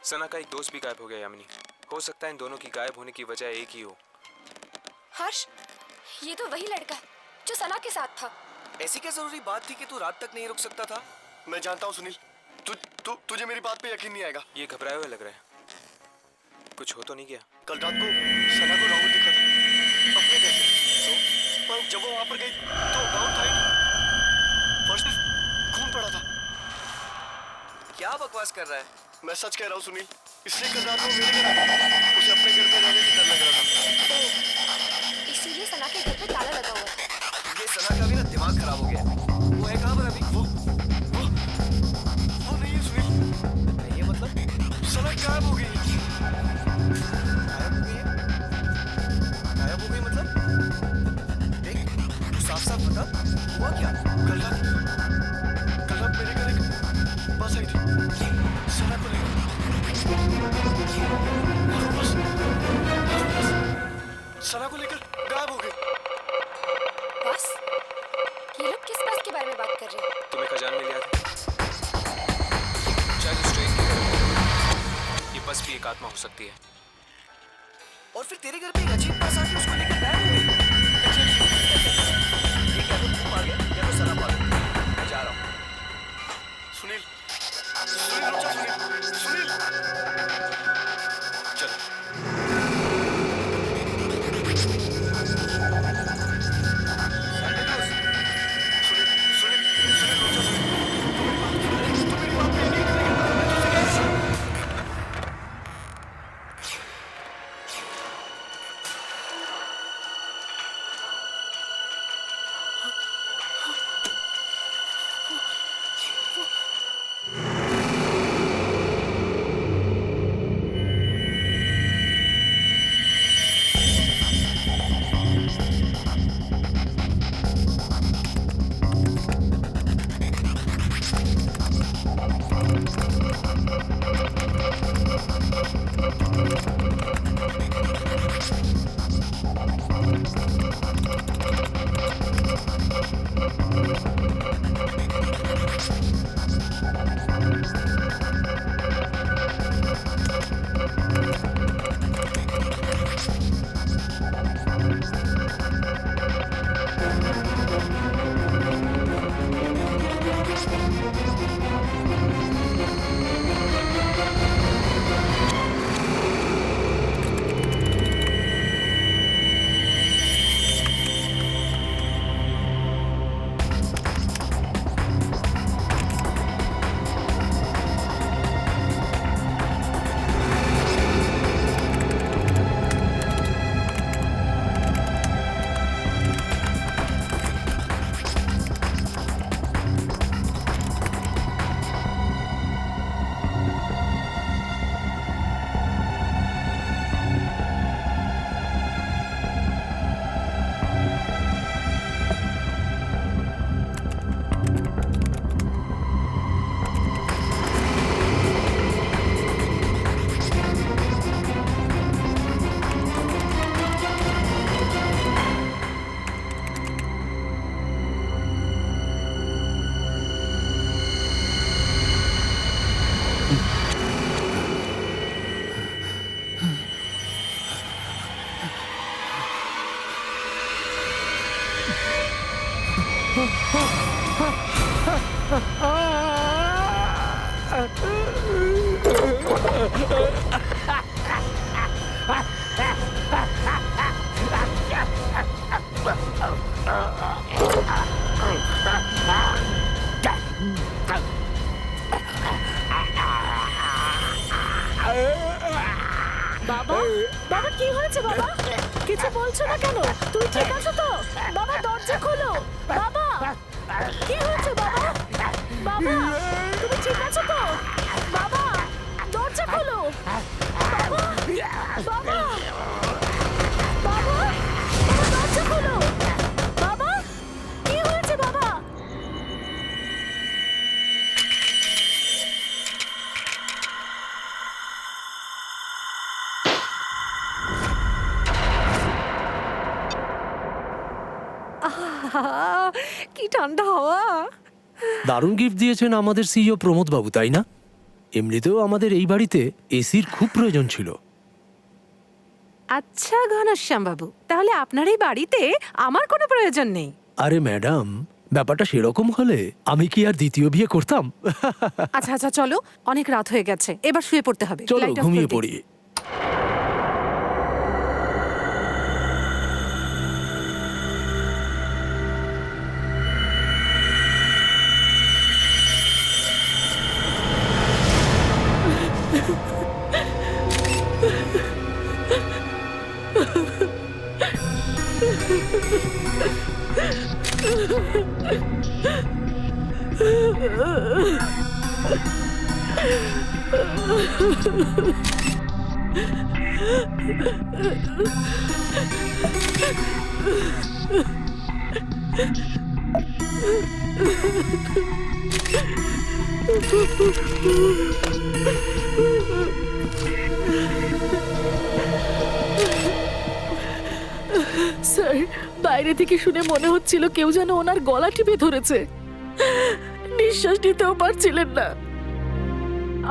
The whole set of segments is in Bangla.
सना का एक दोस्त भी गायब हो गया यामिनी। हो सकता है इन दोनों की गायब होने की वजह एक ही हो। हर्ष, ये तो वही लड़का है जो सना के साथ था। ऐसी क्या जरूरी बात थी कि तू रात तक नहीं रुक सकता था? मैं जानता हूँ सुनील, तुझे मेरी बात पे यकीन नहीं आएगा। ये घबराए हुए लग रहा है, कुछ हो तो नहीं गया? कल रात को सना को राहुल दिखा था अपने घर पे। तो जब वो वहां पर गई तो राहुल था ही नहीं, फर्श पे खून पड़ा था। क्या बकवास कर रहा है? मैं सच कह रहा हूँ सुनील, इसलिए कल रात को मेरे घर आ गई। उसे अपने घर में रहने से डर लग रहा था। इसीलिए सना के घर पे ताला लगा हुआ था। ये सना का भी ना दिमाग खराब हो गया है। वो है कहाँ पर अभी? वो नहीं है सुनील। नहीं है मतलब? सना गायब हो गई। गायब हो गई है? गायब हो गई मतलब? देख, तू साफ साफ बता, हुआ क्या? कल रात मेरे घर एक बस आई थी सना को लेकर। और वो बस सना को लेकर गायब हो गई। बस? ये लोग किस बस के बारे में बात कर रहे हैं? तुम्हें खजान में लिया था शायद उस ट्रेन की तरफ। ये बस भी एक आत्मा हो सकती है। और फिर तेरे घर पे एक अजीब बस आके उसको लेकर गायब हो गई। ये क्या तो तू आ गया या तो सना आ गया। मैं जा रहा हूँ। सुनील, सुनील रुक जा सुनील, सुनील। चलो। सुनील, सुनील, सुनील रुक जा सुनील। तू मेरी बात पे यकीन करेगा? मैं तुझसे कह रहा हूँ। বাবা, বাবা কি হয়েছে বাবা? কিছু বলছো না কেন? তুই ঠিক আছো তো? বাবা দরজা খোলো। বাবা, কি হয়েছে বাবা? বাবা, তুমি ঠিক আছো তো? বাবা, দরজা খোলো। বাবা, বাবা, বাবা, বাবা দরজা খোলো। বাবা, কি হয়েছে বাবা? কি ঠান্ডা হাওয়া। দারুণ গিফট দিয়েছেন আমাদের সিইও প্রমোদ বাবু, তাই না? এমনিতেও আমাদের এই বাড়িতে এসির খুব প্রয়োজন ছিল। আচ্ছা ঘনশ্যাম বাবু, তাহলে আপনার এই বাড়িতে আমার কোনো প্রয়োজন নেই? আরে ম্যাডাম, ব্যাপারটা সেরকম হলে আমি কি আর দ্বিতীয় বিয়ে করতাম? আচ্ছা আচ্ছা, চলো, অনেক রাত হয়ে গেছে, এবার শুয়ে পড়তে হবে। চলো লাইট অফ ঘুমিয়ে করে দিই। পড়ি। স্যার, বাইরে থেকে শুনে মনে হচ্ছিল কেউ যেন ওনার গলা টিপে ধরেছে। নিঃশ্বাস নিতেও পারছিলেন না।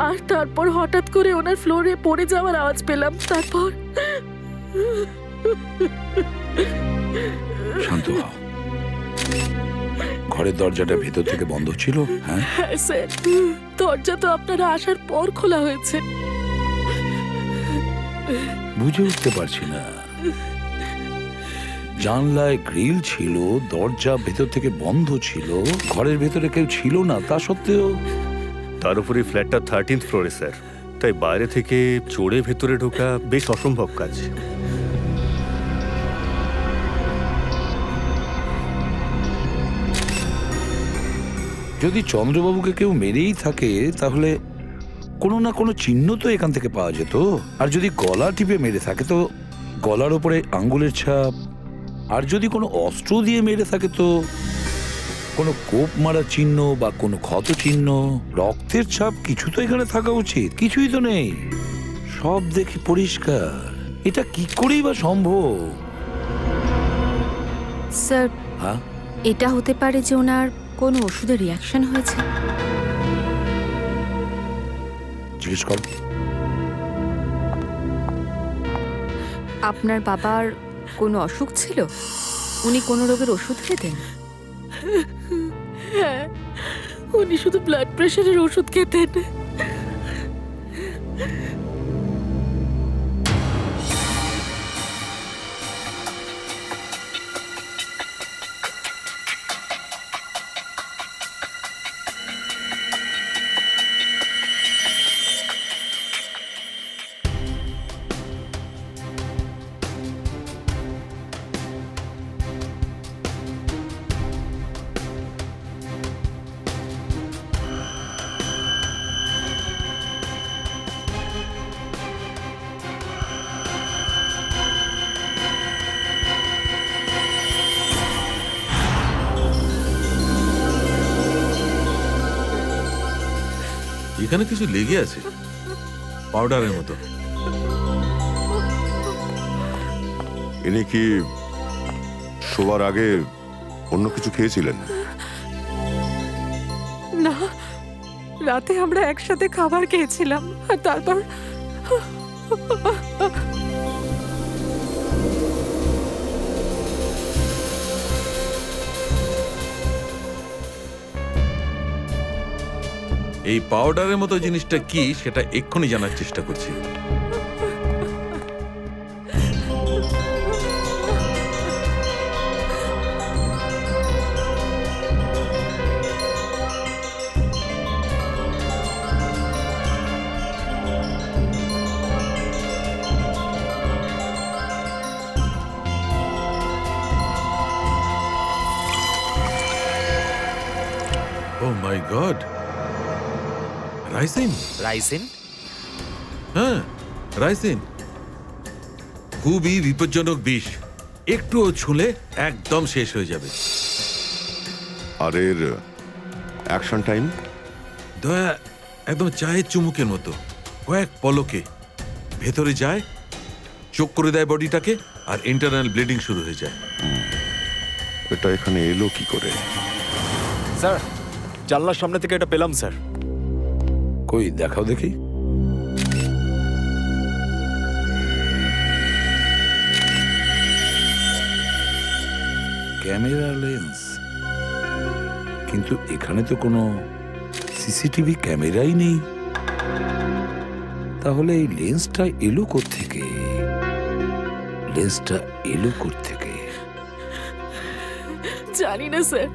আর তারপর হঠাৎ করে ওনার ফ্লোরে পড়ে যাওয়ার আওয়াজ পেলাম। তারপর শান্ত হও। ঘরের দরজাটা ভেতর থেকে বন্ধ ছিল? হ্যাঁ হ্যাঁ স্যার, দরজা তো আপনারা আসার পর খোলা হয়েছে। বুঝে উঠতে পারছি না। জানলায় গ্রিল ছিল, দরজা ভেতর থেকে বন্ধ ছিল, ঘরের ভেতরে কেউ ছিল না, তা সত্ত্বেও তার উপরে ফ্ল্যাটটা 13th ফ্লোরে স্যার, তাই বাইরে থেকে চড়ে ভেতরে ঢোকা বেশ অসম্ভব কাজ। যদি চন্দ্রবাবুকে কেউ মেরেই থাকে তাহলে কোনো না কোনো চিহ্ন তো এখান থেকে পাওয়া যেত। আর যদি গলা টিপে মেরে থাকে তো গলার ওপরে আঙ্গুলের ছাপ। আর যদি কোনো অস্ত্র দিয়ে মেরে থাকে তো কোনো কোপ মারা চিহ্ন বা কোনো ক্ষত চিহ্ন, রক্তের ছাপ কিছু তো এখানে থাকা উচিত। কিছুই তো নেই, সব দেখি পরিষ্কার। এটা কি করেই বা সম্ভব? স্যার, হ্যাঁ, এটা হতে পারে যে ওনার কোনো ওষুধের রিয়াকশন হয়েছে। জিজ্ঞেস কর। আপনার বাবার কোনো অসুখ ছিল? উনি কোনো রোগের ওষুধ খেতেন? হ্যাঁ, উনি শুধু ব্লাড প্রেশারের ওষুধ খেতেন। এখানে কিছু লেগে আছে, পাউডারের মতো। ইনি কি শোবার আগে অন্য কিছু খেয়েছিলেন? না, রাতে আমরা একসাথে খাবার খেয়েছিলাম আর তারপর এই পাউডারের মতো জিনিসটা কি সেটা এক্ষুনি জানার চেষ্টা করছি। ও মাই গড, রাইসিন। রাইসিন? হ্যাঁ, রাইসিন খুবই বিপজ্জনক বিষ। একটুও ছুঁলে একদম শেষ হয়ে যাবে। আর এর অ্যাকশন টাইম? দয়া একদম চায়ের চুমুকের মতো, কয়েক পলকে ভেতরে যায়, চোখ করে দেয় বডিটাকে, আর ইন্টারনাল ব্লিডিং শুরু হয়ে যায়। এটা এখানে এলো কি করে? স্যার, জানলার সামনে থেকে এটা পেলাম স্যার। কই দেখাও দেখি। ক্যামেরা লেন্স, কিন্তু এখানে তো কোনো সিসিটিভি ক্যামেরাই নেই। তাহলে এই লেন্সটা এলো কোত্থেকে? লেন্সটা এলো কোত্থেকে? জানি না স্যার,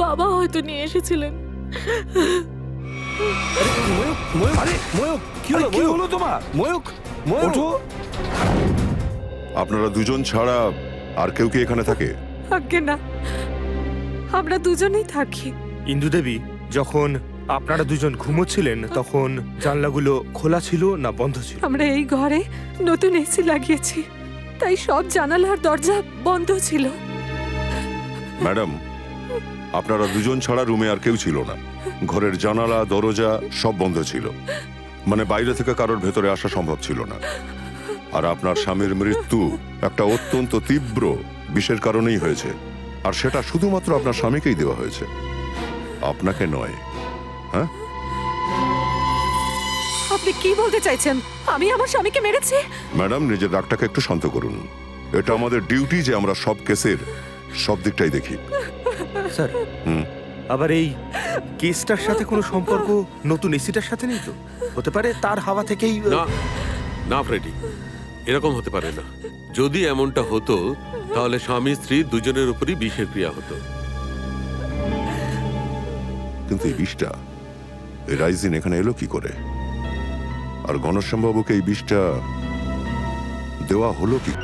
বাবা হয়তো নিয়ে এসেছিলেন। আরে ময়ূক, কি হলো তোমার? ময়ূক, ওঠো। আপনারা দুজন ছাড়া আর কেউ কি এখানে থাকে? আজ্ঞে না, আমরা দুজনেই থাকি। ইন্দু দেবী, যখন আপনারা দুজন ঘুমোচ্ছিলেন তখন জানলাগুলো খোলা ছিল না বন্ধ ছিল? আমরা এই ঘরে নতুন এসি লাগিয়েছি, তাই সব জানালার দরজা বন্ধ ছিল। ম্যাডাম, আপনারা দুজন ছাড়া রুমে আর কেউ ছিল না। ঘরের জানালা দরজা সব বন্ধ ছিল, মানে বাইরে থেকে কারোর ভেতরে আসা সম্ভব ছিল না। আর আপনার স্বামীর মৃত্যু একটা অত্যন্ত তীব্র বিষের কারণেই হয়েছে, আর সেটা শুধুমাত্র আপনার স্বামীকেই দেওয়া হয়েছে, আপনাকে নয়। হ্যাঁ, আপনি কি বলতে চাইছেন? আমি আমার স্বামীকে মেরেছি? ম্যাডাম, নিজের রাগটাকে একটু শান্ত করুন। এটা আমাদের ডিউটি যে আমরা সব কেসের সব দিকটাই দেখি। স্যার, আবার এই কেসটার সাথে কোনো সম্পর্ক নতুন এসিটার সাথে নেই তো? হতে পারে তার হাওয়া থেকেই। না না ফ্রেডি, এরকম হতে পারে না। যদি এমনটা হতো তাহলে স্বামী স্ত্রী দুজনের উপরই বিষের ক্রিয়া হতো। কিন্তু এই বিষটা, এই রাইজিন এখানে এলো কি করে? আর ঘনশ্যামবাবুকে এই বিষটা দেওয়া হলো কি?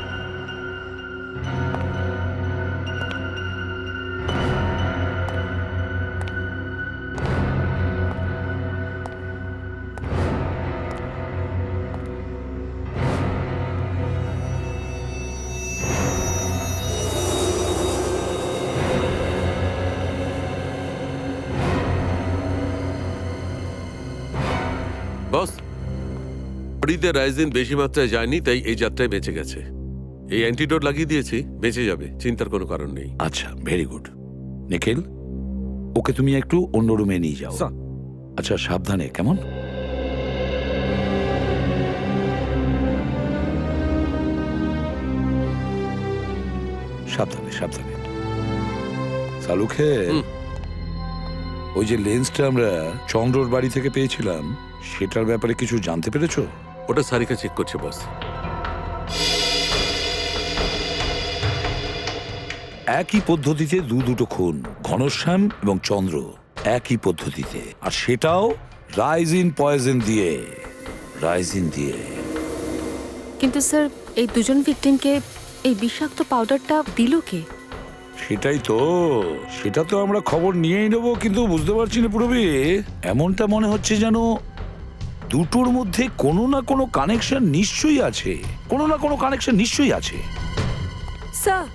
বস, বডিতে রাইজিন বেশি মাত্রায় যায়নি, তাই এই যাত্রায় বেঁচে গেছে। এই অ্যান্টিডোট লাগিয়ে দিয়েছি, বেঁচে যাবে, চিন্তার কোনো কারণ নেই। আচ্ছা, ভেরি গুড। নিখিল, ওকে তুমি একটু অন্য রুমে নিয়ে যাও। আচ্ছা, সাবধানে, কেমন? সাবধানে সাবধানে। সালুখে, ওই যে লেন্সটা আমরা চন্দ্রর বাড়ি থেকে পেয়েছিলাম, সেটার ব্যাপারে কিছু জানতে পেরেছো? ওটা সারিকা চেক করছে বস। একই পদ্ধতিতে দুটো খুন, ঘনশ্যাম এবং চন্দ্র, একই পদ্ধতিতে, আর সেটাও রাইজিন পয়জন দিয়ে। রাইজিন দিয়ে। কিন্তু স্যার, এই দুজন ভিকটিমকে এই বিষাক্ত পাউডারটা দিল কে? সেটা তো আমরা খবর নিয়েই নেবো, কিন্তু বুঝতে পারছি না পুরবি। এমনটা মনে হচ্ছে যেন দুটোর মধ্যে কোনো না কোনো কানেকশন নিশ্চয়ই আছে, কোনো না কোনো কানেকশন নিশ্চয়ই আছে। স্যার,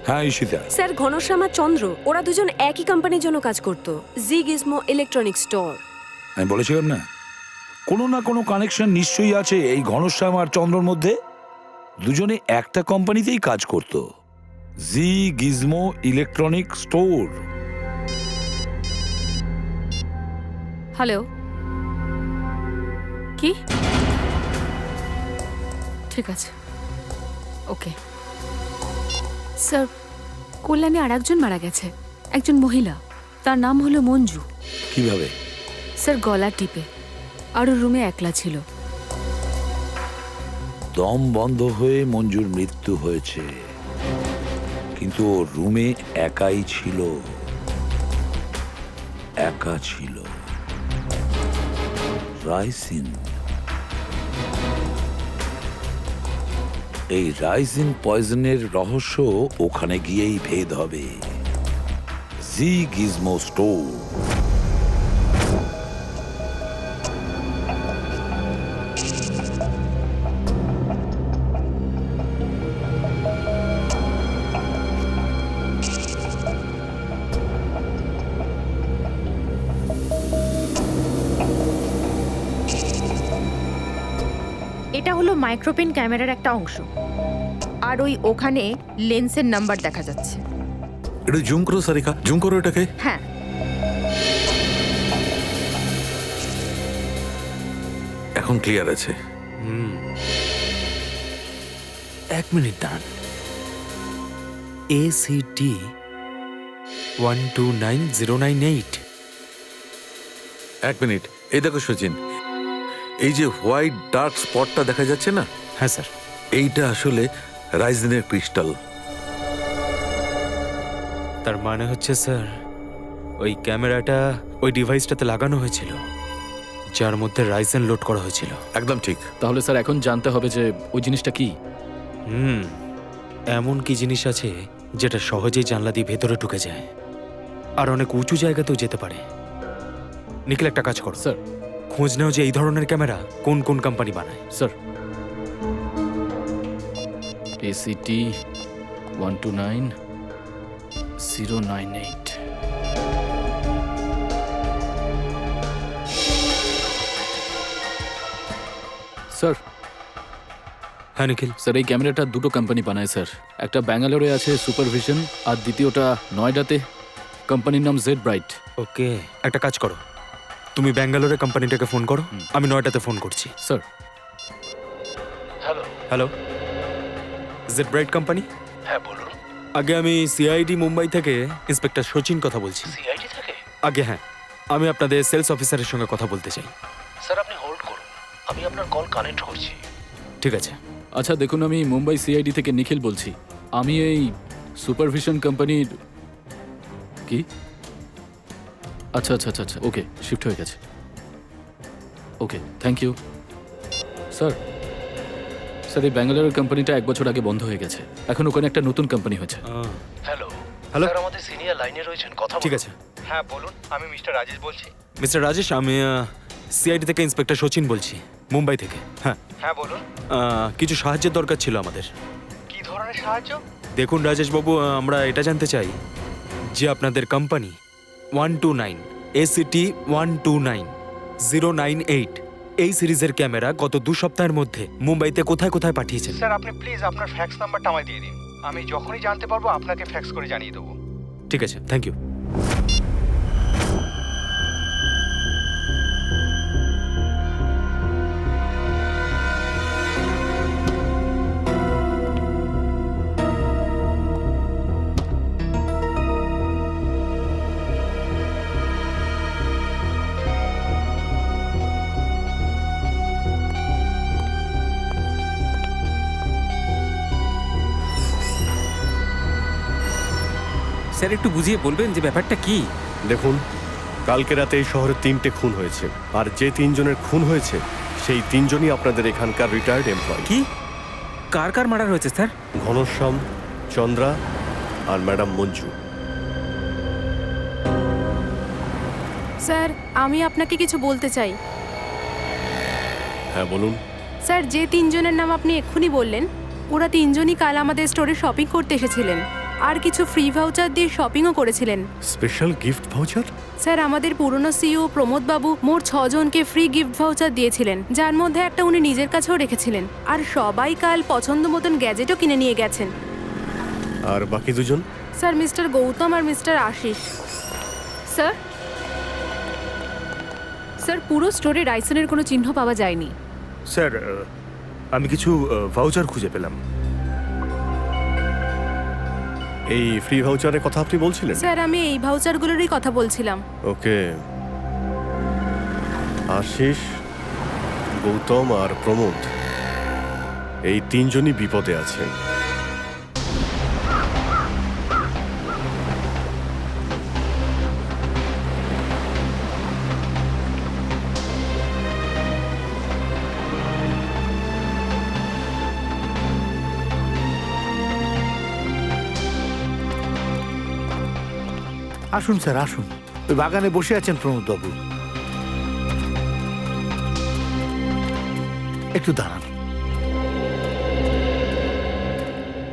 হ্যাঁ ঈশিতা। স্যার, ঘনশ্যাম আর চন্দ্র ওরা দুজন একই কোম্পানির জন্য কাজ করতো, জি গিজমো ইলেকট্রনিক স্টোর। আমি বলেছিলাম না, কোনো না কোনো কানেকশন নিশ্চয়ই আছে এই ঘনশ্যাম আর চন্দ্রর মধ্যে। দুজনে একটা কোম্পানিতেই কাজ করতো, জি গিজমো ইলেকট্রনিক স্টোর। হ্যালো, কি? ঠিক আছে, ওকে। স্যার, কল্যাণে আর একজন মারা গেছে, একজন মহিলা, তার নাম হলো মঞ্জু। কিভাবে? স্যার, গলা টিপে, আর রুমে একলা ছিল। দম বন্ধ হয়ে মঞ্জুর মৃত্যু হয়েছে, কিন্তু ও রুমে একাই ছিল, একা ছিল। রাইজিন, এই রাইজিন পয়জনের রহস্য ওখানে গিয়েই ভেদ হবে। জি গিজমো স্টোর। এটা হলো মাইক্রোপেন ক্যামেরার একটা অংশ, আর ওখানে লেন্সের নাম্বার দেখা যাচ্ছে। এটা জুম করো সারিকা, জুম করো এটাকে। হ্যাঁ, এখন ক্লিয়ার আছে। এক মিনিট দাঁড়ান। ACT 129098। এক মিনিট, এই দেখো সচিন, এই যে হোয়াইট ডার্ক স্পটটা দেখা যাচ্ছে না, হ্যাঁ স্যার। এইটা আসলে রাইজেনের ক্রিস্টাল। তার মানে হচ্ছে স্যার ওই ক্যামেরাটা ওই ডিভাইসটাতে লাগানো হয়েছিল যার মধ্যে রাইজেন লোড করা হয়েছিল। একদম ঠিক। তাহলে স্যার এখন জানতে হবে যে ওই জিনিসটা কি। এমন কি জিনিস আছে যেটা সহজেই জানলা দিয়ে ভেতরে ঢুকে যায় আর অনেক উঁচু জায়গাতেও যেতে পারে। নিখিল একটা কাজ করো স্যার। খোঁজ নাও যে এই ধরনের ক্যামেরা কোন কোন কোম্পানি বানায়। Sir, ACT 129098। স্যার, হ্যাঁ নিখিল। স্যার এই ক্যামেরাটা দুটো কোম্পানি বানায় স্যার। একটা ব্যাঙ্গালোরে আছে সুপারভিশন, আর দ্বিতীয়টা নয়ডাতে, কোম্পানির নাম জেড ব্রাইট। ওকে, একটা কাজ করো, তুমি ব্যাঙ্গালোরে কোম্পানিটাকে ফোন করো, আমি নয়টাতে ফোন করছি। Sir. Hello, Z bright company? হ্যাঁ বলুন। আগে আমি সিআইডি মুম্বাই থেকে ইন্সপেক্টর সচিন কথা বলছি। সিআইডি থেকে? আগে হ্যাঁ, আমি আপনাদের সেলস অফিসারের সঙ্গে কথা বলতে চাই। স্যার আপনি হোল্ড করুন, আমি আপনার কল কানেক্ট করছি। ঠিক আছে। আচ্ছা দেখুন, আমি মুম্বাই সিআইডি থেকে নিখিল বলছি। আমি এই সুপারভিশন কোম্পানির কি? আচ্ছা আচ্ছা আচ্ছা আচ্ছা, ওকে, শিফট হয়ে গেছে। ওকে, থ্যাংক ইউ। স্যার, স্যার এই ব্যাঙ্গালোরের কোম্পানিটা 1 বছর আগে বন্ধ হয়ে গেছে। এখন ওখানে একটা নতুন কোম্পানি হয়েছে। হ্যালো। হ্যালো। স্যার আমাদের সিনিয়র লাইনে রয়েছেন, কথা ঠিক আছে। হ্যাঁ বলুন, আমি মিস্টার রাজেশ বলছি। মিস্টার রাজেশ, আমি সিআইডি থেকে ইন্সপেক্টর সচিন বলছি, মুম্বাই থেকে। হ্যাঁ হ্যাঁ বলুন, কিছু সাহায্যের দরকার ছিল আমাদের। কি ধরনের সাহায্য? দেখুন রাজেশবাবু, আমরা এটা জানতে চাই যে আপনাদের কোম্পানি 129 ACT 129098 এই সিরিজের ক্যামেরা গত 2 সপ্তাহের মধ্যে মুম্বাইতে কোথায় কোথায় পাঠিয়েছেন? স্যার আপনি প্লিজ আপনার ফ্যাক্স নাম্বারটা আমায় দিয়ে দিন, আমি যখনই জানতে পারবো আপনাকে ফ্যাক্স করে জানিয়ে দেবো। ঠিক আছে, থ্যাংক ইউ। স্যার একটু বুঝিয়ে বলবেন যে ব্যাপারটা কি? দেখুন, কালকে রাতে এই শহরে 3টে খুন হয়েছে, আর যে 3 জনের খুন হয়েছে সেই 3 জনই আপনাদের এখানকার রিটায়ার্ড এমপ্লয়ি। কি? কার কার মার্ডার হয়েছে স্যার? ঘনশ্যাম, চন্দ্রা আর ম্যাডাম মঞ্জু। স্যার, আমি আপনাকে কিছু বলতে চাই। হ্যাঁ বলুন। স্যার, যে 3 জনের নাম আপনি এক্ষুনি বললেন, ওরা 3 জনই কাল আমাদের স্টোরে শপিং করতে এসেছিলেন আর কিছু ফ্রি ভাউচার দিয়ে শপিংও করেছিলেন। Special gift voucher? স্যার, আমাদের পুরনো সিইও প্রমোদ বাবু মোট 6 জনকে ফ্রি গিফট ভাউচার দিয়েছিলেন, যার মধ্যে একটা উনি নিজের কাছেও রেখেছিলেন। আর সবাই কাল পছন্দ মতন গ্যাজেটও কিনে নিয়ে গেছেন। আর বাকি 2 জন? স্যার, মিস্টার গৌতম আর মিস্টার আশিস। স্যার, স্যার পুরো স্টোরে রাইসনের কোনো চিহ্ন পাওয়া যায়নি। স্যার, আমি কিছু ভাউচার খুঁজে পেলাম। এই ফ্রি ভাউচারের কথা আপনি বলছিলেন? স্যার, আমি এই ভাউচারগুলোরই কথা বলছিলাম। ওকে। আশিস, গৌতম আর প্রমোদ, এই 3 জনই বিপদে আছেন। আসুন স্যার, আসুন। ওই বাগানে বসে আছেন প্রমোদ বাবু। একটু দাঁড়ান।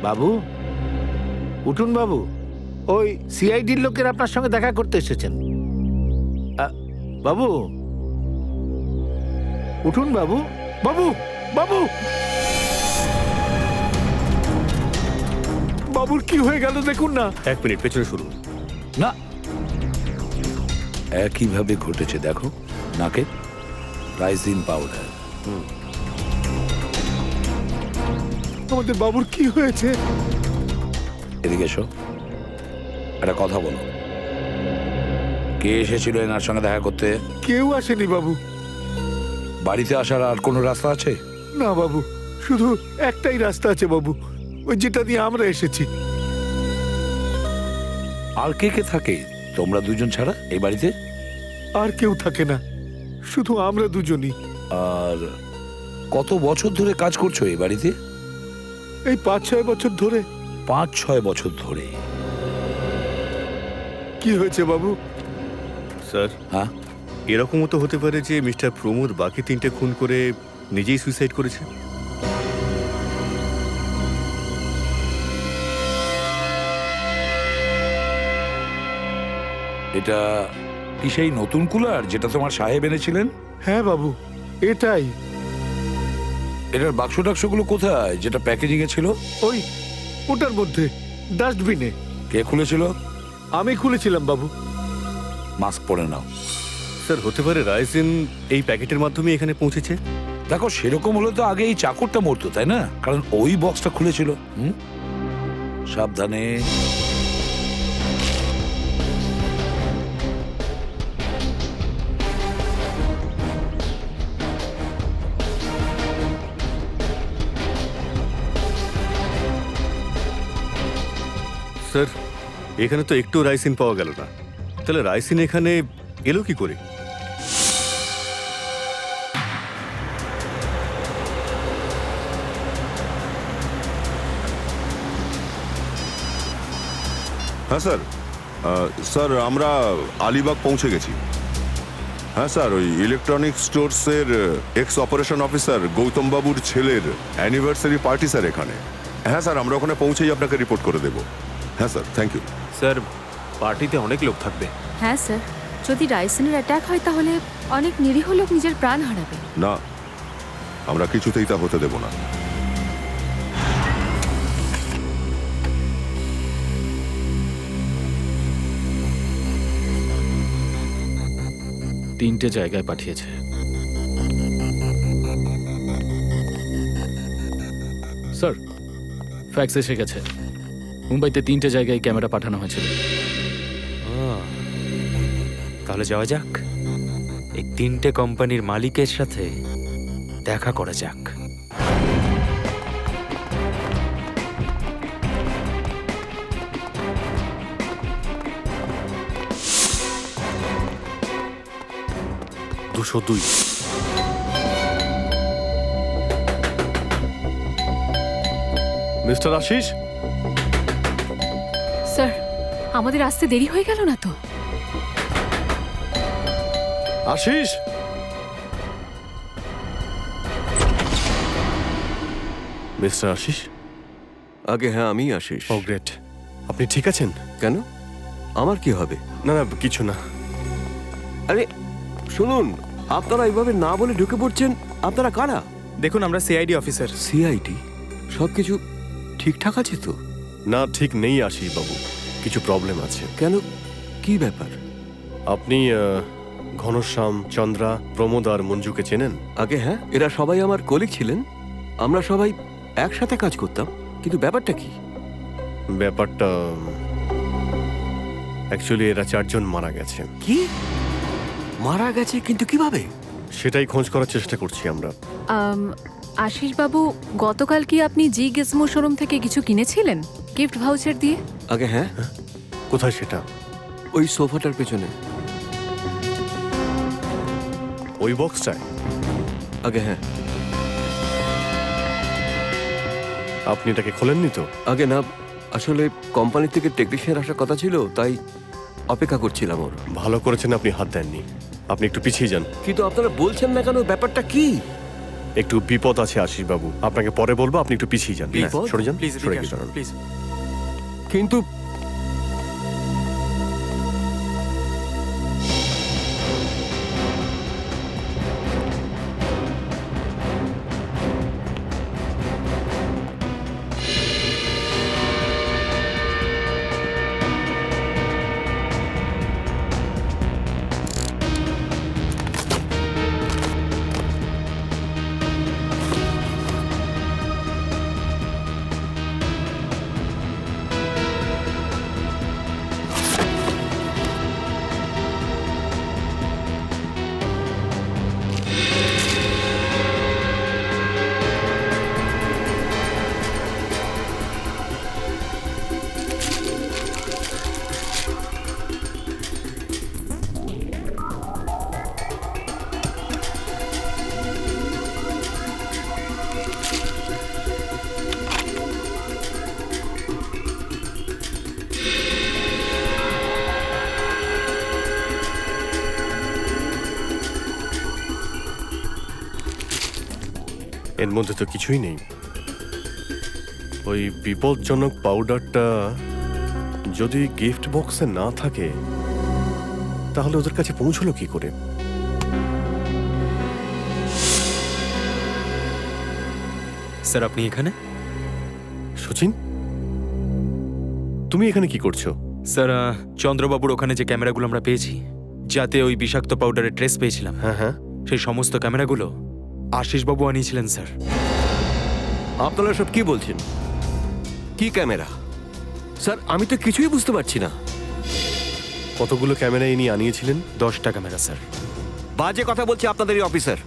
বাবু, উঠুন বাবু। ওই সিআইডির লোকের আপনার সঙ্গে দেখা করতে এসেছেন। বাবু, উঠুন বাবু। বাবু, বাবু, বাবুর কি হয়ে গেল দেখুন না। 1 মিনিট, পেছনে শুনুন। না, একইভাবে ঘটেছে দেখো, নাকে রাইজিন পাউডার। আমাদের বাবুর কি হয়েছে? এদিকে এসো, একটা কথা বলো। কে এসেছিল এনার সঙ্গে দেখা করতে? কেউ আসেনি বাবু। বাড়িতে আসার আর কোনো রাস্তা আছে? না বাবু, শুধু একটাই রাস্তা আছে বাবু, ওই যেটা দিয়ে আমরা এসেছি। আর কে কে থাকে তোমরা দুজন ছাড়া এই বাড়িতে? আর কেউ থাকে না, শুধু আমরা দুজনই। আর কত বছর ধরে কাজ করছো এই বাড়িতে? এই 5-6 বছর ধরে। 5-6 বছর ধরে? কি হয়েছে বাবু? স্যার, হ্যাঁ, এরকমও তো হতে পারে যে মিস্টার প্রমোদ বাকি 3টে খুন করে নিজেই সুইসাইড করেছে। এটা কি সেই নতুন কুলার যেটা তোমার সাহেব এনেছিলেন? হ্যাঁ বাবু, এটাই। এটার বাক্স টাক্সগুলো কোথায় যেটা প্যাকেজিং এ ছিল? ওই ওটার মধ্যে, ডাস্টবিনে। কে খুলেছিল? আমি খুলেছিলাম বাবু। মাস্ক পরে নাও। স্যার, হতে পারে রাইসিন এই প্যাকেটের মাধ্যমে এখানে পৌঁছেছে। দেখো, সেরকম হলে তো আগে এই চাকরটা মরতো, তাই না? কারণ ওই বক্সটা খুলেছিল। সাবধানে। স্যার, এখানে তো একটু রাইসিন পাওয়া গেল না। তাহলে রাইসিন এখানে এলো কি করে? হ্যাঁ স্যার, স্যার আমরা আলিবাগ পৌঁছে গেছি। হ্যাঁ স্যার, ওই ইলেকট্রনিক স্টোরসের এক্স অপারেশন অফিসার গৌতম বাবুর ছেলের অ্যানিভার্সারি পার্টি স্যার এখানে। হ্যাঁ স্যার, আমরা ওখানে পৌঁছেই আপনাকে রিপোর্ট করে দেবো। হ্যাঁ স্যার, থ্যাংক ইউ। স্যার, পার্টিতে অনেক লোক থাকবে। হ্যাঁ স্যার, যদি রাইসেনের অ্যাটাক হয় তাহলে অনেক নিরীহ লোক নিজের প্রাণ হারাবে। না, আমরা কিছুতেই তা হতে দেব না। তিনটে জায়গায় পাঠিয়েছে। স্যার, ফ্যাক্স এসে গেছে। মুম্বাইতে 3টে জায়গায় ক্যামেরা পাঠানো হয়েছিল। তাহলে যাওয়া যাক, এই 3টে কোম্পানির মালিকের সাথে দেখা করা যাক। মিস্টার আশিস, স্যার, আমাদের আসতে দেরি হয়ে গেল না তো? আশিস, মিস্টার আশিস। আগে হ্যাঁ, আমি আশিস। ও গ্রেট। আপনি ঠিক আছেন? কেন, আমার কি হবে? না না, কিছু না। আরে শুনুন, আপনারা এইভাবে না বলে ঢুকে পড়ছেন। আপনারা কারা? দেখুন, আমরা সিআইডি অফিসার। সিআইডি? সবকিছু ঠিকঠাক আছে তো? না, ঠিক নেই আশিস বাবু, কিছু প্রবলেম আছে। কেন, কি ব্যাপার? আপনি ঘনশ্যাম, চন্দ্রা, প্রমোদ আর মঞ্জুকে চেনেন? আগে হ্যাঁ, এরা সবাই আমার কলিগ ছিলেন। আমরা সবাই একসাথে কাজ করতাম। কিন্তু ব্যাপারটা কি? ব্যাপারটা অ্যাকচুয়ালি এরা 4 জন মারা গেছে। কি মারা গেছে? কিন্তু কিভাবে? সেটাই খোঁজ করার চেষ্টা করছি আমরা। আশিস বাবু, গতকাল কি আপনি জি গেসমো শোরুম থেকে কিছু কিনেছিলেন গিফট ভাউচার দিয়ে? আগে হ্যাঁ। কোথায় সেটা? ওই সোফাটার পেছনে। ওই বক্সটায়? আগে হ্যাঁ। আপনি এটাকে খোলেননি তো? আগে না, আসলে কোম্পানি থেকে টেকনিশিয়ান আসার কথা ছিল, তাই অপেক্ষা করছিলাম ওর। ভালো করেছেন আপনি হাত দেননি। আপনি একটু পিছিয়ে যান। কিন্তু আপনারা বলছেন না কেন? ব্যাপারটা কি? একটু বিপদ আছে আশিস বাবু, আপনাকে পরে বলবো। আপনি একটু পিছিয়ে যান। বিপদ? সরে যান, প্লিজ সরে গিয়ে দাঁড়ান। প্লিজ। কিন্তু এর মধ্যে তো কিছুই নেই। ওই বিপজ্জনক পাউডারটা যদি গিফট বক্সে না থাকে তাহলে ওদের কাছে পৌঁছলো কি করে? স্যার আপনি এখানে? সচিন, তুমি এখানে কি করছো? স্যার চন্দ্রবাবুর ওখানে যে ক্যামেরাগুলো আমরা পেয়েছি, যাতে ওই বিষাক্ত পাউডারের ট্রেস পেয়েছিলাম, হ্যাঁ হ্যাঁ, সেই সমস্ত ক্যামেরাগুলো আশিসবাবু আনিয়েছিলেন স্যার। আপনারা সব কি বলছেন? কি ক্যামেরা? স্যার আমি তো কিছুই বুঝতে পারছি না। কতগুলো ক্যামেরা ইনি আনিয়েছিলেন? 10টা ক্যামেরা স্যার। বাজে কথা বলছে আপনাদের এই অফিসার।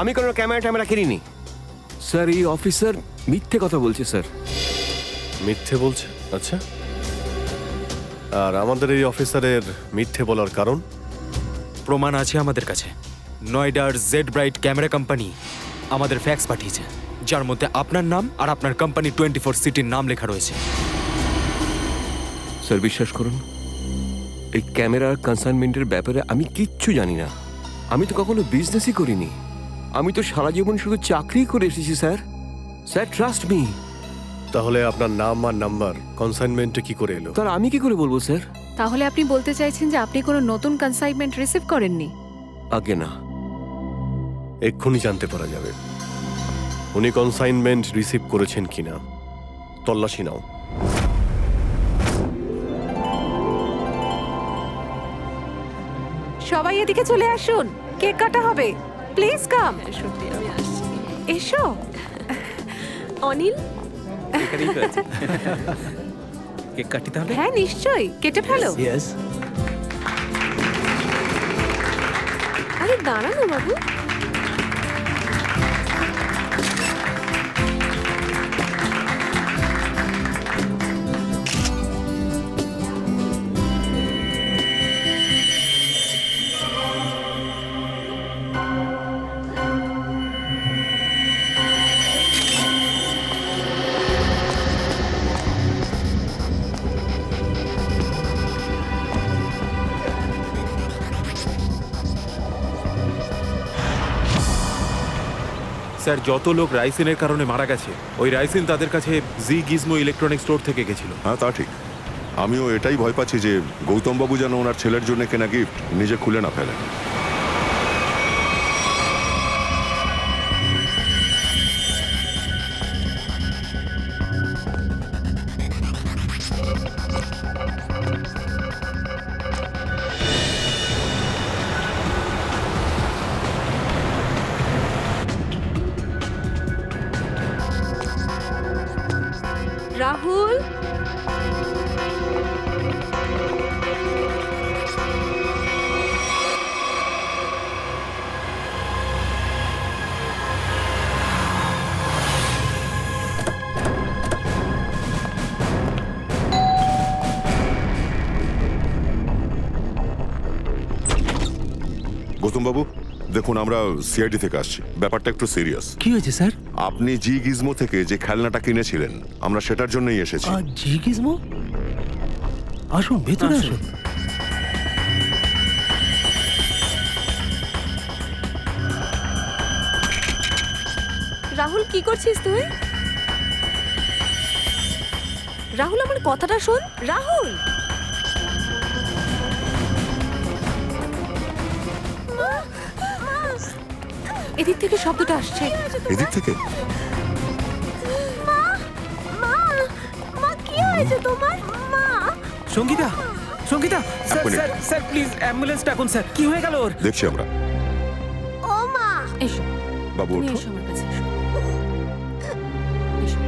আমি কোনো ক্যামেরা কিনিনি। স্যার এই অফিসার মিথ্যে কথা বলছে স্যার। মিথ্যে বলছে? আচ্ছা, আর আমাদের এই অফিসারের মিথ্যে বলার কারণ? প্রমাণ আছে আমাদের কাছে। নয়ডার জেড ব্রাইট ক্যামেরা কোম্পানি আমাদের ফ্যাক্স পাঠিয়েছে, যার মধ্যে আপনার নাম আর আপনার কোম্পানি 24 সিটির নাম লেখা রয়েছে। স্যার বিশ্বাস করুন, এই ক্যামেরার কনসাইনমেন্টের ব্যাপারে আমি কিচ্ছু জানি না। আমি তো কখনো বিজনেসই করিনি। আমি তো সারা জীবন শুধু চাকরি করে এসেছি স্যার। Sir trust me. তাহলে আপনার নাম আর নাম্বার কনসাইনমেন্টে কি করে এলো? তার আমি কি করে বলবো স্যার? তাহলে আপনি বলতে চাইছেন যে আপনি কোনো নতুন কনসাইনমেন্ট রিসিভ করেননি? আগে না। এক্ষুনি জানতে পারা যাবে উনি কনসাইনমেন্ট রিসিভ করেছেন কিনা। তল্লাশি নাও। সবাই এদিকে চলে আসুন, কেক কাটা হবে। Please come. সত্যি আমি আসছি। এসো। অনিল, কেক কাটি তাহলে? হ্যাঁ নিশ্চয়ই, কেটে ফেলো। আরে দাঁড়ানো বাবু। স্যার যত লোক রাইসিনের কারণে মারা গেছে, ওই রাইসিন তাদের কাছে জি গিজমো ইলেকট্রনিক স্টোর থেকে গেছিল। হ্যাঁ তা ঠিক। আমিও এটাই ভয় পাচ্ছি যে গৌতমবাবু যেন ওনার ছেলের জন্য কেনা গিফট নিজে খুলে না ফেলেন। রাহুল, গৌতমবাবু দেখুন, আমরা সিআইডি থেকে আসছি। ব্যাপারটা একটু সিরিয়াস। কি হয়েছে স্যার? আপনি জি গিজমো থেকে যে খেলনাটা কিনেছিলেন, আমরা সেটার জন্যই এসেছি। জি গিজমো? আসুন ভেতরে আসুন। রাহুল কি করছিস তুই? রাহুল আমার কথাটা শোন। রাহুল, এদিক থেকে শব্দটা আসছে। এদিক থেকে? কি হয়েছে তোমার? মা, Sangeeta, Sangeeta, sir minute. Sir sir please ambulance ডাকুন স্যার। কি হয়ে গেল ওর? দেখছি আমরা। ও মা, এসো, বাবু তুমি ওঠো। এসো আমার কাছে, এসো। এসো।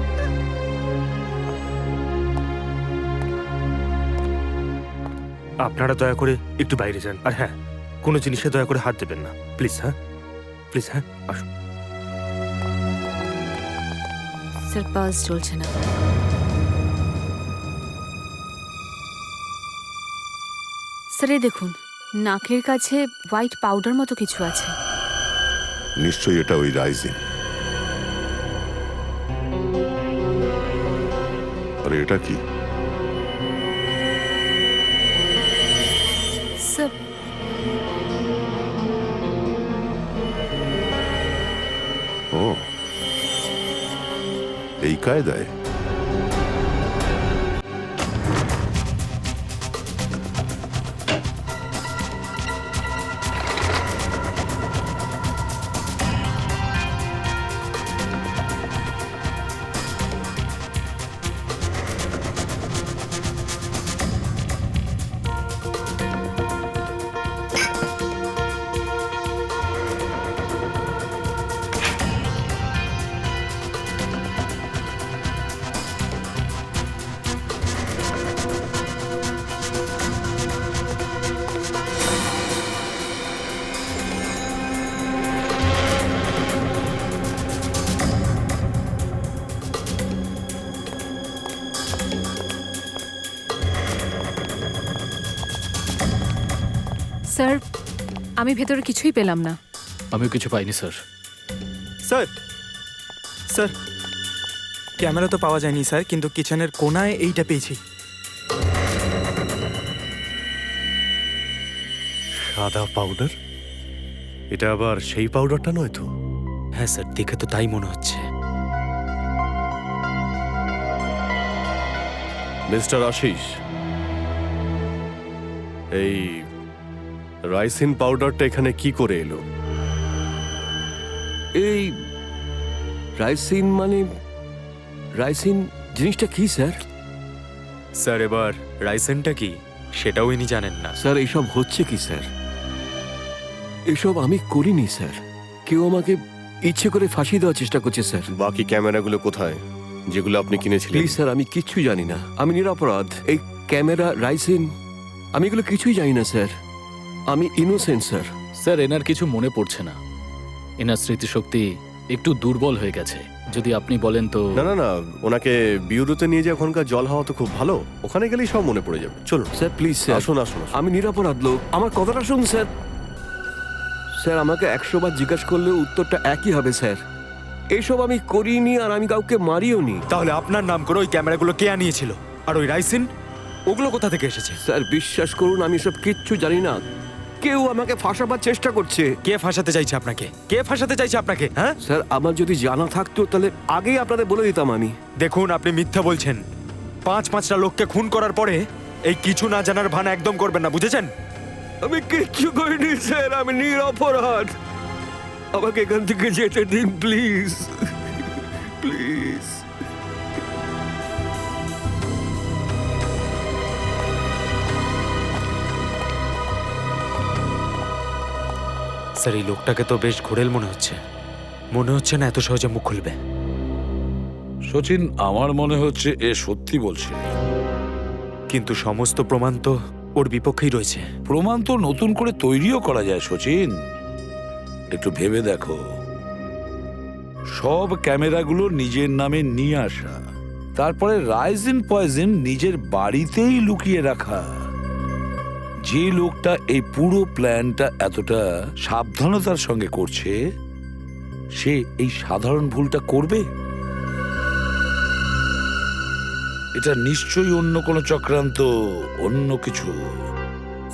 আপনারা দয়া করে একটু বাইরে যান, আর হ্যাঁ, কোনো জিনিসে দয়া করে হাত দেবেন না প্লিজ। হ্যাঁ প্লিজ, হ্যাঁ আসুন। স্যার পালস চলছে না। স্যার এই দেখুন, নাকের কাছে হোয়াইট পাউডার মতো কিছু আছে। নিশ্চয়ই এটা ওই রাইজিন। আরে এটা কি? স্যার ও এই কায়দায়? স্যার আমি ভেতরে কিছুই পেলাম না। আমিও কিছু পাইনি স্যার। স্যার স্যার ক্যামেরা তো পাওয়া যায়নি স্যার, কিন্তু কিচেনের কোনায় এইটা পেয়েছি। সাদা পাউডার? এটা আবার সেই পাউডারটা নয় তো? হ্যাঁ স্যার, দেখে তো তাই মনে হচ্ছে। মিস্টার আশিস, এই রাইসিন পাউডারটা এখানে কি করে এলো? এই রাইসিন মানে রাইসিন জিনিসটা কি স্যার? স্যার এবার রাইসেনটা কি সেটাও ইনি জানেন না। স্যার এইসব হচ্ছে কি স্যার? এসব আমি করিনি স্যার। কেউ আমাকে ইচ্ছে করে ফাঁসি দেওয়ার চেষ্টা করছে স্যার। বাকি ক্যামেরাগুলো কোথায় যেগুলো আপনি কিনেছিলেন? প্লিজ স্যার, আমি কিচ্ছু জানি না। আমি নিরপরাধ। এই ক্যামেরা, রাইসিন, আমি এগুলো কিছুই জানি না স্যার। আমি ইনোসেন্ট স্যার। স্যার এনার কিছু মনে পড়ছে না। এনার স্মৃতিশক্তি একটু দুর্বল হয়ে গেছে। যদি আপনি বলেন তো। না না না, ওনাকে বিউরোতে নিয়ে যে ওখানকার জল হাওয়া তো খুব ভালো, ওখানে গেলেই সব মনে পড়ে যাবে। চলুন স্যার প্লিজ স্যার, আসুন আসুন আসুন। আমি নিরপরাধ লোক, আমার কথাটা শুনুন স্যার। স্যার আমাকে 100 বার জিজ্ঞাসা করলে উত্তরটা একই হবে স্যার। এইসব আমি করিনি আর আমি কাউকে মারিও নি। তাহলে আপনার নাম করে ওই ক্যামেরাগুলো কে আনিয়েছিল? আর ওই রাইসিন ওগুলো কোথা থেকে এসেছে? স্যার বিশ্বাস করুন, আমি সব কিচ্ছু জানি না। কেউ আমাকে ফাঁসাবার চেষ্টা করছে। কে ফাঁসাতে চাইছে আপনাকে? কে ফাঁসাতে চাইছে আপনাকে? হ্যাঁ স্যার, আমার যদি জানা থাকতো তাহলে আগেই আপনাদের বলে দিতাম আমি। দেখুন, আপনি মিথ্যা বলছেন। 5-5টা লোককে খুন করার পরে এই কিছু না জানার ভান একদম করবেন না, বুঝেছেন? আমি কিচ্ছু করিনি স্যার, আমি নিরপরাধ। আমাকে এখান থেকে যেতে দিন প্লিজ, প্লিজ। স্যার এই লোকটাকে তো বেশ ঘোরেল মনে হচ্ছে। মনে হচ্ছে না এত সহজে মুখ খুলবে। সচিন, আমার মনে হচ্ছে এ সত্যি বলছে। কিন্তু সমস্ত প্রমাণ তো ওর বিপক্ষেই রয়েছে। প্রমাণ তো নতুন করে তৈরিও করা যায় সচিন। একটু ভেবে দেখো, সব ক্যামেরাগুলো নিজের নামে নিয়ে আসা, তারপরে রাইজিন পয়জন নিজের বাড়িতেই লুকিয়ে রাখা। যে লোকটা এই পুরো প্ল্যানটা এতটা সাবধানতার সঙ্গে করছে, সে এই সাধারণ ভুলটা করবে? এটা নিশ্চয়ই অন্য কোনো চক্রান্ত, অন্য কিছু।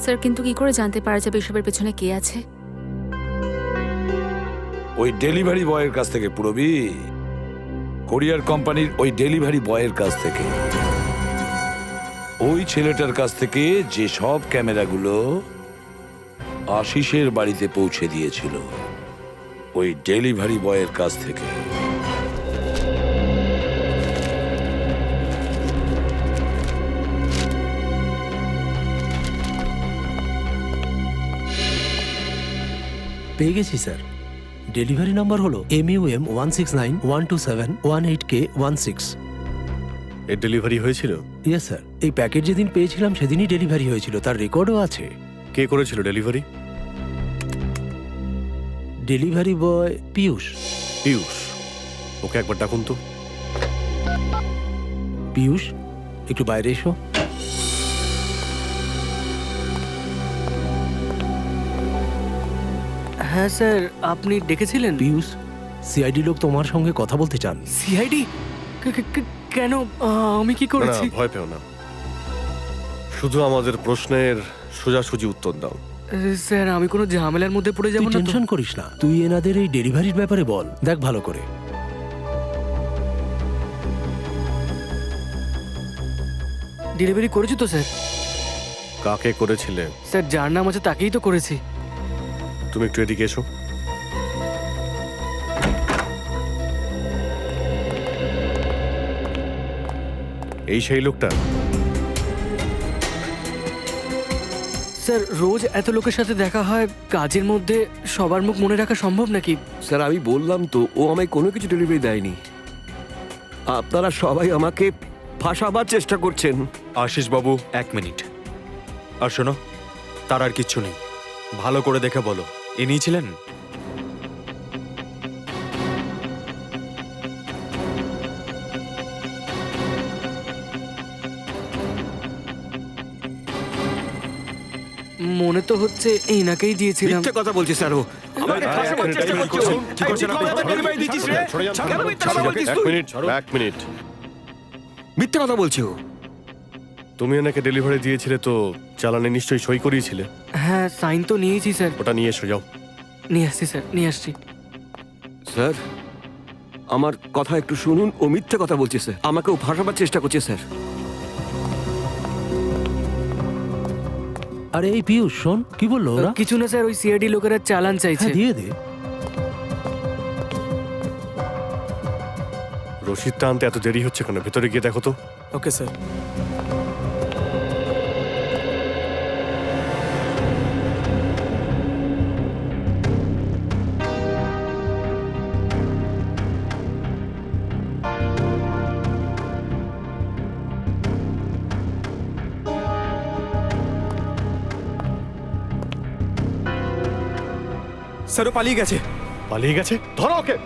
স্যার কিন্তু কি করে জানতে পারা যাবে এসবের পেছনে কে আছে? ওই ডেলিভারি বয়ের কাছ থেকে পুরবি, কোরিয়ার কোম্পানির ওই ডেলিভারি বয়ের কাছ থেকে, ওই ছেলেটার কাছ থেকে যে সব ক্যামেরাগুলো আশিসের বাড়িতে পৌঁছে দিয়েছিল, ওই ডেলিভারি বয়ের কাছ থেকে। পেয়ে গেছি স্যার। ডেলিভারি নাম্বার হলো MUM 169127128K16। এর ডেলিভারি হয়েছিল? ইয়েস স্যার, এই প্যাকেট যেদিন পেয়েছিলাম সেদিনই ডেলিভারি হয়েছিল, তার রেকর্ডও আছে। কে করেছিল delivery? Delivery boy Piyush. Piyush? Okay একবার ডাকুন তো। পীয়ূষ, একটু বাইরে এসো। হ্যাঁ স্যার, আপনি ডেকেছিলেন? পীয়ূষ, সিআইডি লোক তোমার সঙ্গে কথা বলতে চান। সিআইডি? কেন? আমি কি করেছি? না, ভয় পেও না, শুধু আমাদের প্রশ্নের সোজাসুজি উত্তর দাও। স্যার আমি কোনো ঝামেলার মধ্যে পড়ে যাব না তো? টেনশন করিস না, তুই এনাদের এই ডেলিভারির ব্যাপারে বল, দেখ ভালো করে। ডেলিভারি করেছি তো স্যার। কাকে করেছিলে? স্যার যার নাম আছে তাকেই তো করেছি। তুমি একটু এদিকে এসো। এই সেই লোকটা? স্যার রোজ এত লোকের সাথে দেখা হয়, কাজের মধ্যে সবার মুখ মনে রাখা সম্ভব নাকি? স্যার আমি বললাম তো, ও আমায় কোনো কিছু ডেলিভারি দেয়নি। আপনারা সবাই আমাকে ফাঁসাবার চেষ্টা করছেন। আশিস বাবু 1 মিনিট। আর শোনো, তার আর কিচ্ছু নেই, ভালো করে দেখে বলো ইনি ছিলেন? মনে তো হচ্ছে এইনাকেই দিয়েছিলাম। মিথ্যে কথা বলছি স্যার ও। আমাকে ফাঁসাবার চেষ্টা করছো। কি করছেন আপনি? ডেলিভারি দিচ্ছিস রে? কেন মিথ্যে কথা বলছিস তুই? এক মিনিট। মিথ্যে কথা বলছো। তুমি ওনাকে ডেলিভারি দিয়েছিলে তো চালানে নিশ্চয়ই সই করিয়েছিলে। হ্যাঁ সাইন তো নিয়েছি স্যার। ওটা নিয়ে এসো যাও। নিয়ে আসছি স্যার, নিয়ে আসছি। স্যার আমার কথা একটু শুনুন, ও মিথ্যে কথা বলছে স্যার, আমাকেও ফাঁসাবার চেষ্টা করছে স্যার। আরে এই পিয়ুষ শোন, কি বললো ওরা? কিছু না স্যার, ওই সিআইডি লোকেরা চালান চাইছে। হ্যাঁ, দিয়ে দে। রশিদটা আনতে এত দেরি হচ্ছে কেন? ভেতরে গিয়ে দেখো তো। Okay sir. স্যার ও পালিয়ে গেছে। পালিয়ে গেছে? ধরো ওকে।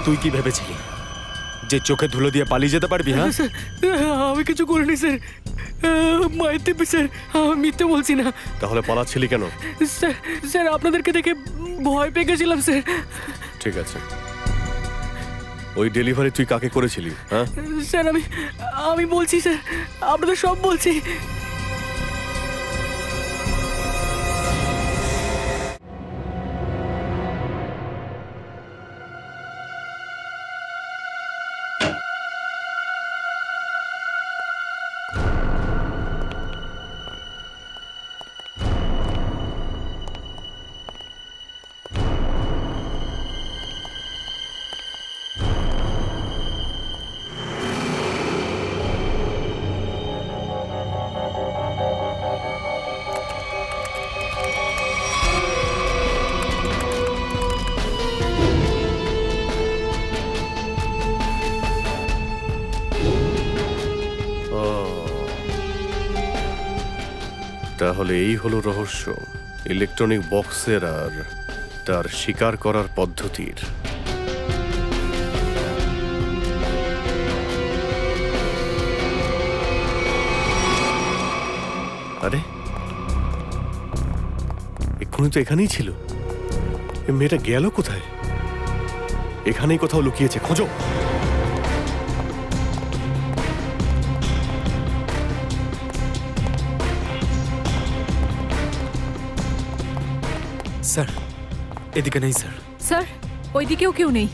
তুই কি ভেবেছিলি যে চোখে ধুলো দিয়ে পালিয়ে যেতে পারবি? হ্যাঁ স্যার আমি কিছু করিনি স্যার, মায়ের দিব্যি স্যার, আমি মিথ্যে বলছি না। তাহলে পালাচ্ছিলি কেন? স্যার স্যার আপনাদেরকে দেখে ভয় পেয়ে গেছিলাম স্যার। ঠিক আছে, ওই ডেলিভারি তুই কাকে করেছিলি? হ্যাঁ স্যার আমি বলছি স্যার, আপনাদের সব বলছি। তাহলে এই হলো রহস্য ইলেকট্রনিক বক্সের আর তার শিকার করার পদ্ধতির। আরে এক্ষুনি তো এখানেই ছিল। এ মেয়েটা গেল কোথায়? এখানেই কোথাও লুকিয়েছে, খোঁজো। স্যার এদিকে নেই স্যার। স্যার ওইদিকেও কেউ নেই,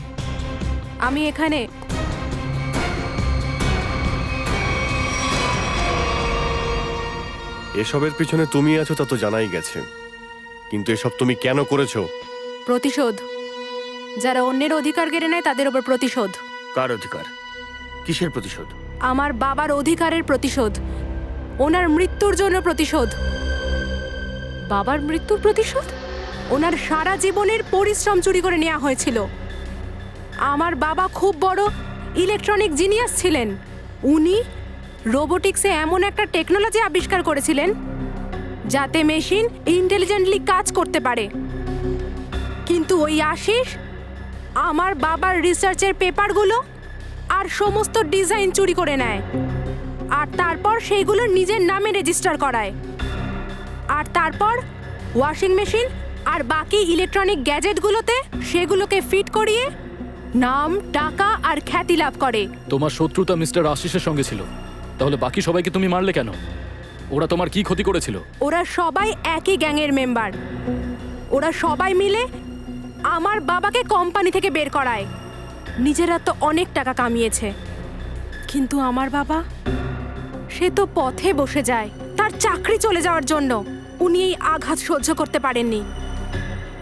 আমি এখানে। এসবের পিছনে তুমি আছো তা তো জানাই গেছে, কিন্তু এসব তুমি কেন করেছো? প্রতিশোধ। যারা অন্যের অধিকার কেড়ে নেয় তাদের ওপর প্রতিশোধ। কার অধিকার? কিসের প্রতিশোধ? আমার বাবার অধিকারের প্রতিশোধ, ওনার মৃত্যুর জন্য প্রতিশোধ। বাবার মৃত্যুর প্রতিশোধ? ওনার সারা জীবনের পরিশ্রম চুরি করে নেওয়া হয়েছিল। আমার বাবা খুব বড় ইলেকট্রনিক জিনিয়াস ছিলেন। উনি রোবোটিক্সে এমন একটা টেকনোলজি আবিষ্কার করেছিলেন যাতে মেশিন ইন্টেলিজেন্টলি কাজ করতে পারে। কিন্তু ওই আশিস আমার বাবার রিসার্চের পেপারগুলো আর সমস্ত ডিজাইন চুরি করে নেয় আর তারপর সেইগুলো নিজের নামে রেজিস্টার করায়। আর তারপর ওয়াশিং মেশিন আর বাকি ইলেকট্রনিক গ্যাজেটগুলোতে সেগুলোকে ফিট করিয়ে নাম, টাকা আর খ্যাতি লাভ করে। তোমার শত্রুতা মিস্টার আশিসের সঙ্গে ছিল, তাহলে বাকি সবাইকে তুমি মারলে কেন? ওরা তোমার কি ক্ষতি করেছিল? ওরা সবাই একই গ্যাংয়ের মেম্বার। ওরা সবাই মিলে আমার বাবাকে কোম্পানি থেকে বের করায়। নিজেরা তো অনেক টাকা কামিয়েছে, কিন্তু আমার বাবা, সে তো পথে বসে যায় তার চাকরি চলে যাওয়ার জন্য। উনি এই আঘাত সহ্য করতে পারেননি,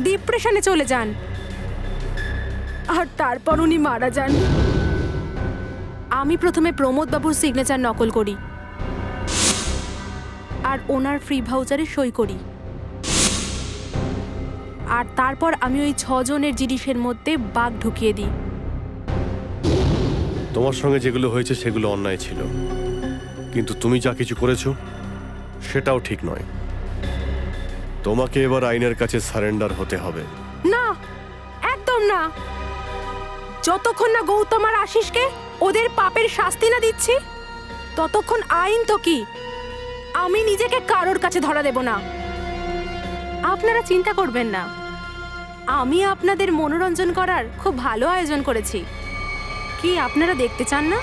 ডিপ্রেশনে চলে যান, আর তারপর উনি মারা যান। আমি প্রথমে প্রমোদ বাবুর সিগনেচার নকল করি আর ওনার ফ্রি ভাউচারে সই করি, আর তারপর আমি ওই 6 জনের জিনিসের মধ্যে বাঘ ঢুকিয়ে দিই। তোমার সঙ্গে যেগুলো হয়েছে সেগুলো অন্যায় ছিল, কিন্তু তুমি যা কিছু করেছো সেটাও ঠিক নয়। তোমাকে এবার আইনের কাছে সারেন্ডার হতে হবে। না, একদম না। যতক্ষণ না গৌতম আর আশিসকে ওদের পাপের শাস্তি না দিচ্ছি, ততক্ষণ আইন তো কি, আমি নিজেকে কারোর কাছে ধরা দেব না। আপনারা চিন্তা করবেন না, আমি আপনাদের মনোরঞ্জন করার খুব ভালো আয়োজন করেছি। কি আপনারা দেখতে চান না?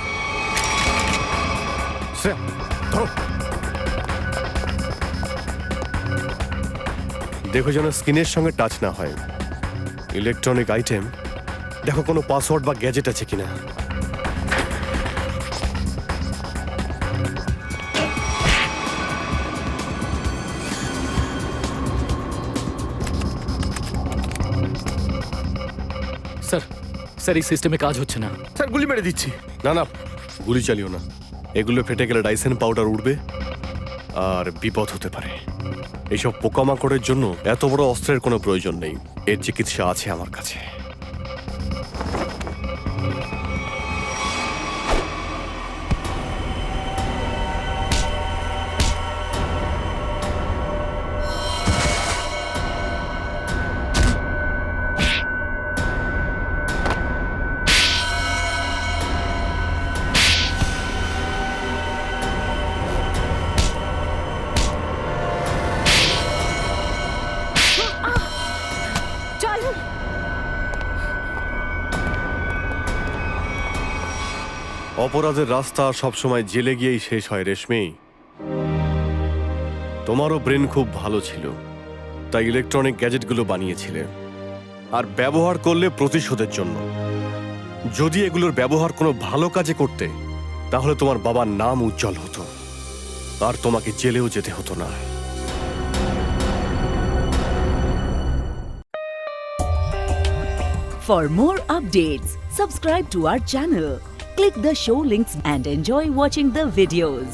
দেখো যেন স্ক্রিনের সঙ্গে টাচ না হয়। ইলেকট্রনিক আইটেম, দেখো কোনো পাসওয়ার্ড বা গ্যাজেট আছে কিনা। স্যার, স্যার এই সিস্টেমে কাজ হচ্ছে না। স্যার গুলি মেরে দিচ্ছি। না না, গুলি চালিও না। এগুলো ফেটে গেলে ডাইসেন পাউডার উঠবে আর বিপদ হতে পারে। এইসব পোকামাকড়ের জন্য এত বড় অস্ত্রের কোনো প্রয়োজন নেই, এর চিকিৎসা আছে আমার কাছে। অপরাধের রাস্তা সবসময় জেলে গিয়েই শেষ হয় রেশমি। তোমারও ব্রেন খুব ভালো ছিল, তাই ইলেকট্রনিক গ্যাজেটগুলো বানিয়েছিলে, আর ব্যবহার করলে প্রতিশোধের জন্য। যদি এগুলোর ব্যবহার কোনো ভালো কাজে করতে, তাহলে তোমার বাবার নাম উজ্জ্বল হতো, আর তোমাকে জেলেও যেতে হতো না। For more updates, subscribe to our channel, click the show links and enjoy watching the videos.